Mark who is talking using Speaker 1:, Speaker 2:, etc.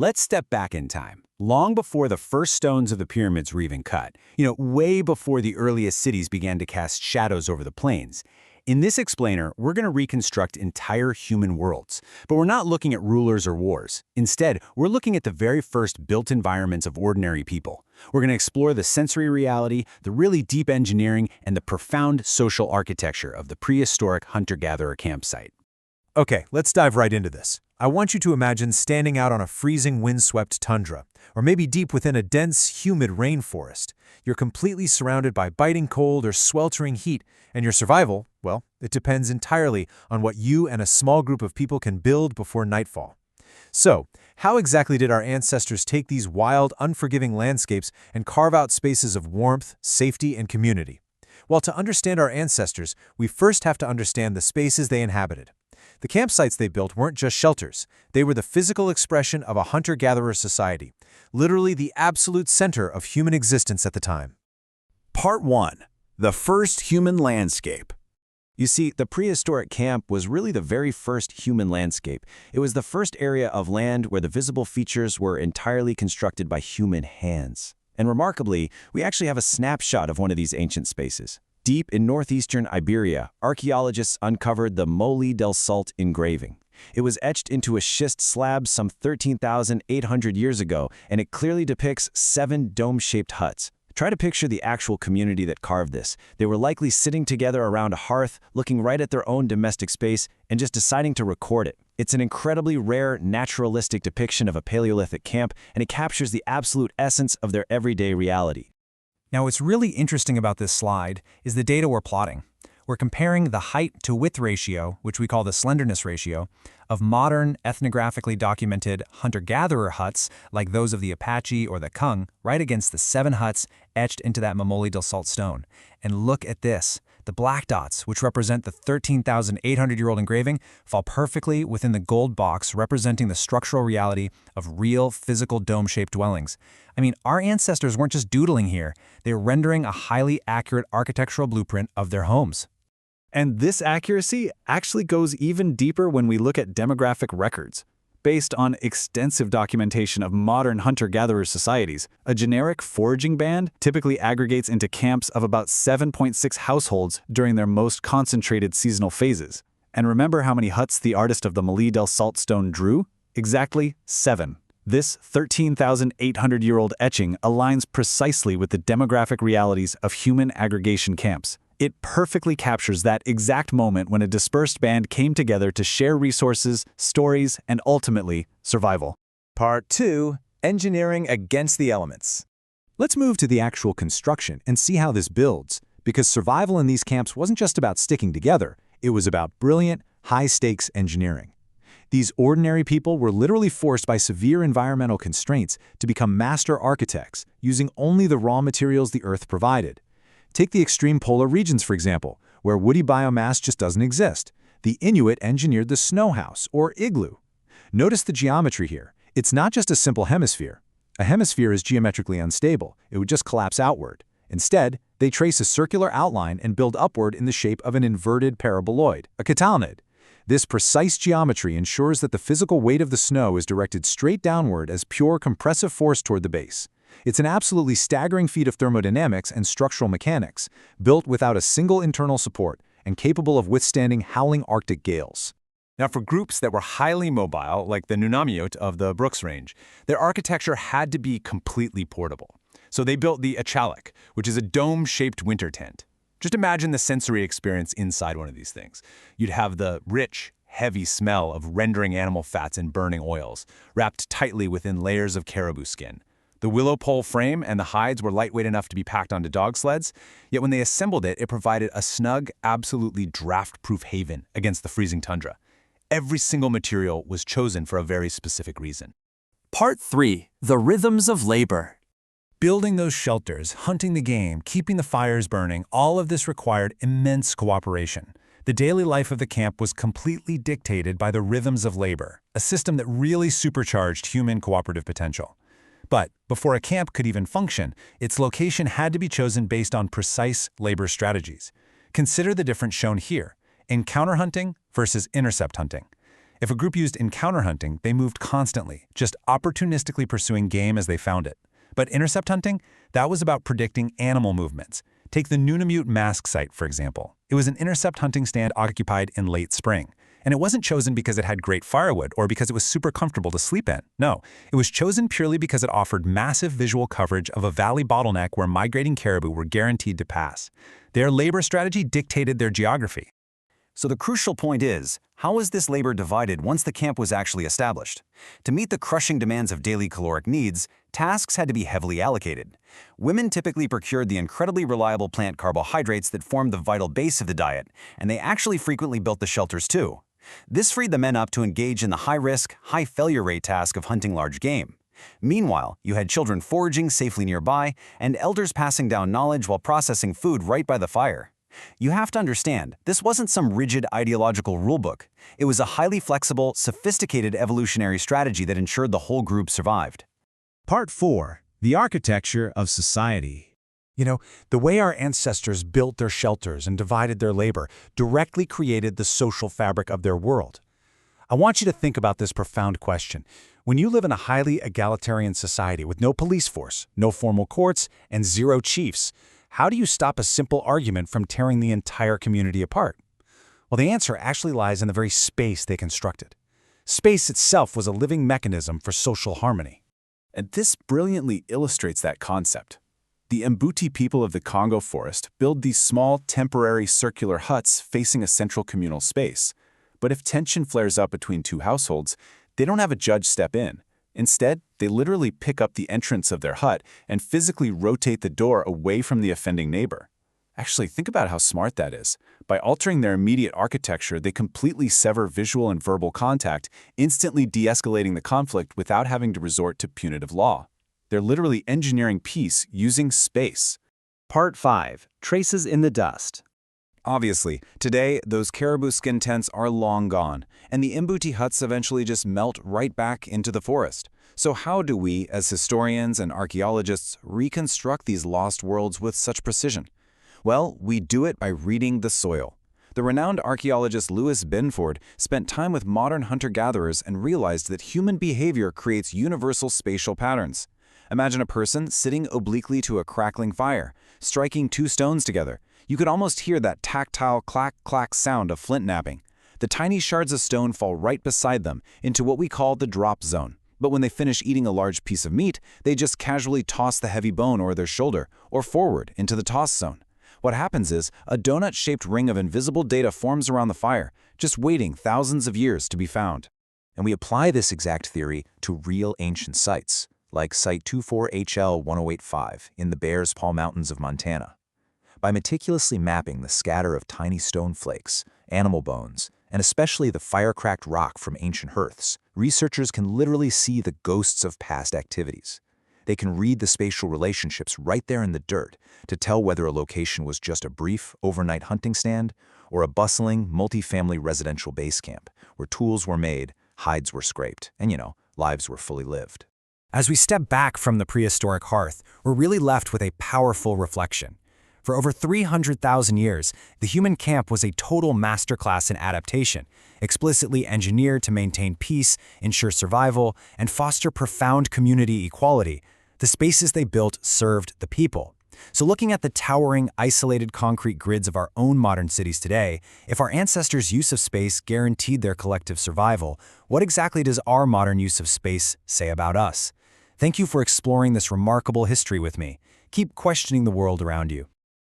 Speaker 1: Let's step back in time, long before the first stones of the pyramids were even cut, way before the earliest cities began to cast shadows over the plains. In this explainer, we're going to reconstruct entire human worlds, but we're not looking at rulers or wars. Instead, we're looking at the very first built environments of ordinary people. We're going to explore the sensory reality, the really deep engineering, and the profound social architecture of the prehistoric hunter-gatherer campsite.
Speaker 2: Okay, let's dive right into this. I want you to imagine standing out on a freezing windswept tundra, or maybe deep within a dense, humid rainforest. You're completely surrounded by biting cold or sweltering heat, and your survival, well, it depends entirely on what you and a small group of people can build before nightfall. So, how exactly did our ancestors take these wild, unforgiving landscapes and carve out spaces of warmth, safety, and community? Well, to understand our ancestors, we first have to understand the spaces they inhabited. The campsites they built weren't just shelters. They were the physical expression of a hunter-gatherer society, literally the absolute center of human existence at the time.
Speaker 1: Part 1. The first human landscape. You see, the prehistoric camp was really the very first human landscape. It was the first area of land where the visible features were entirely constructed by human hands. And remarkably, we actually have a snapshot of one of these ancient spaces. Deep in northeastern Iberia, archaeologists uncovered the Mole del Salt engraving. It was etched into a schist slab some 13,800 years ago, and it clearly depicts 7 dome-shaped huts. Try to picture the actual community that carved this. They were likely sitting together around a hearth, looking right at their own domestic space, and just deciding to record it. It's an incredibly rare, naturalistic depiction of a Paleolithic camp, and it captures the absolute essence of their everyday reality.
Speaker 3: Now, what's really interesting about this slide is the data we're plotting. We're comparing the height to width ratio, which we call the slenderness ratio, of modern ethnographically documented hunter-gatherer huts like those of the Apache or the Kung, right against the 7 huts etched into that Mole del Salt stone. And look at this. The black dots, which represent the 13,800-year-old engraving, fall perfectly within the gold box representing the structural reality of real physical dome-shaped dwellings. I mean, our ancestors weren't just doodling here. They were rendering a highly accurate architectural blueprint of their homes.
Speaker 4: And this accuracy actually goes even deeper when we look at demographic records. Based on extensive documentation of modern hunter-gatherer societies, a generic foraging band typically aggregates into camps of about 7.6 households during their most concentrated seasonal phases. And remember how many huts the artist of the Mole del Salt stone drew? Exactly 7. This 13,800-year-old etching aligns precisely with the demographic realities of human aggregation camps. It perfectly captures that exact moment when a dispersed band came together to share resources, stories, and ultimately, survival.
Speaker 2: Part 2. Engineering against the elements.
Speaker 1: Let's move to the actual construction and see how this builds, because survival in these camps wasn't just about sticking together, it was about brilliant, high-stakes engineering. These ordinary people were literally forced by severe environmental constraints to become master architects, using only the raw materials the Earth provided. Take the extreme polar regions, for example, where woody biomass just doesn't exist. The Inuit engineered the snow house, or igloo. Notice the geometry here. It's not just a simple hemisphere. A hemisphere is geometrically unstable. It would just collapse outward. Instead, they trace a circular outline and build upward in the shape of an inverted paraboloid, a catalnid. This precise geometry ensures that the physical weight of the snow is directed straight downward as pure compressive force toward the base. It's an absolutely staggering feat of thermodynamics and structural mechanics, built without a single internal support and capable of withstanding howling Arctic gales.
Speaker 2: Now, for groups that were highly mobile, like the Nunamiut of the Brooks Range, their architecture had to be completely portable. So they built the Achalik, which is a dome-shaped winter tent. Just imagine the sensory experience inside one of these things. You'd have the rich, heavy smell of rendering animal fats and burning oils, wrapped tightly within layers of caribou skin. The willow pole frame and the hides were lightweight enough to be packed onto dog sleds, yet when they assembled it, it provided a snug, absolutely draft-proof haven against the freezing tundra. Every single material was chosen for a very specific reason.
Speaker 5: Part 3. The Rhythms of Labor.
Speaker 3: Building those shelters, hunting the game, keeping the fires burning, all of this required immense cooperation. The daily life of the camp was completely dictated by the rhythms of labor, a system that really supercharged human cooperative potential. But before a camp could even function, its location had to be chosen based on precise labor strategies. Consider the difference shown here: encounter hunting versus intercept hunting.
Speaker 2: If a group used encounter hunting, they moved constantly, just opportunistically pursuing game as they found it. But intercept hunting, that was about predicting animal movements. Take the Nunavut mask site, for example. It was an intercept hunting stand occupied in late spring. And it wasn't chosen because it had great firewood or because it was super comfortable to sleep in. No, it was chosen purely because it offered massive visual coverage of a valley bottleneck where migrating caribou were guaranteed to pass. Their labor strategy dictated their geography.
Speaker 6: So the crucial point is, how was this labor divided once the camp was actually established? To meet the crushing demands of daily caloric needs, tasks had to be heavily allocated. Women typically procured the incredibly reliable plant carbohydrates that formed the vital base of the diet, and they actually frequently built the shelters too. This freed the men up to engage in the high-risk, high-failure rate task of hunting large game. Meanwhile, you had children foraging safely nearby and elders passing down knowledge while processing food right by the fire. You have to understand, this wasn't some rigid ideological rulebook. It was a highly flexible, sophisticated evolutionary strategy that ensured the whole group survived.
Speaker 1: Part 4. The Architecture of Society.
Speaker 2: You know, the way our ancestors built their shelters and divided their labor directly created the social fabric of their world. I want you to think about this profound question. When you live in a highly egalitarian society with no police force, no formal courts, and zero chiefs, how do you stop a simple argument from tearing the entire community apart? Well, the answer actually lies in the very space they constructed. Space itself was a living mechanism for social harmony.
Speaker 4: And this brilliantly illustrates that concept. The Mbuti people of the Congo forest build these small, temporary circular huts facing a central communal space. But if tension flares up between two households, they don't have a judge step in. Instead, they literally pick up the entrance of their hut and physically rotate the door away from the offending neighbor. Actually, think about how smart that is. By altering their immediate architecture, they completely sever visual and verbal contact, instantly de-escalating the conflict without having to resort to punitive law. They're literally engineering peace using space.
Speaker 6: Part 5. Traces in the dust.
Speaker 1: Obviously, today, those caribou skin tents are long gone, and the Mbuti huts eventually just melt right back into the forest. So how do we, as historians and archaeologists, reconstruct these lost worlds with such precision? Well, we do it by reading the soil. The renowned archaeologist Louis Binford spent time with modern hunter-gatherers and realized that human behavior creates universal spatial patterns. Imagine a person sitting obliquely to a crackling fire, striking two stones together. You could almost hear that tactile clack-clack sound of flint napping. The tiny shards of stone fall right beside them into what we call the drop zone. But when they finish eating a large piece of meat, they just casually toss the heavy bone over their shoulder or forward into the toss zone. What happens is a donut-shaped ring of invisible data forms around the fire, just waiting thousands of years to be found. And we apply this exact theory to real ancient sites, like Site 24HL1085 in the Bears Paw Mountains of Montana. By meticulously mapping the scatter of tiny stone flakes, animal bones, and especially the fire-cracked rock from ancient hearths, researchers can literally see the ghosts of past activities. They can read the spatial relationships right there in the dirt to tell whether a location was just a brief, overnight hunting stand or a bustling, multi-family residential base camp where tools were made, hides were scraped, and, lives were fully lived.
Speaker 3: As we step back from the prehistoric hearth, we're really left with a powerful reflection. For over 300,000 years, the human camp was a total masterclass in adaptation, explicitly engineered to maintain peace, ensure survival, and foster profound community equality. The spaces they built served the people. So looking at the towering, isolated concrete grids of our own modern cities today, if our ancestors' use of space guaranteed their collective survival, what exactly does our modern use of space say about us? Thank you for exploring this remarkable history with me. Keep questioning the world around you.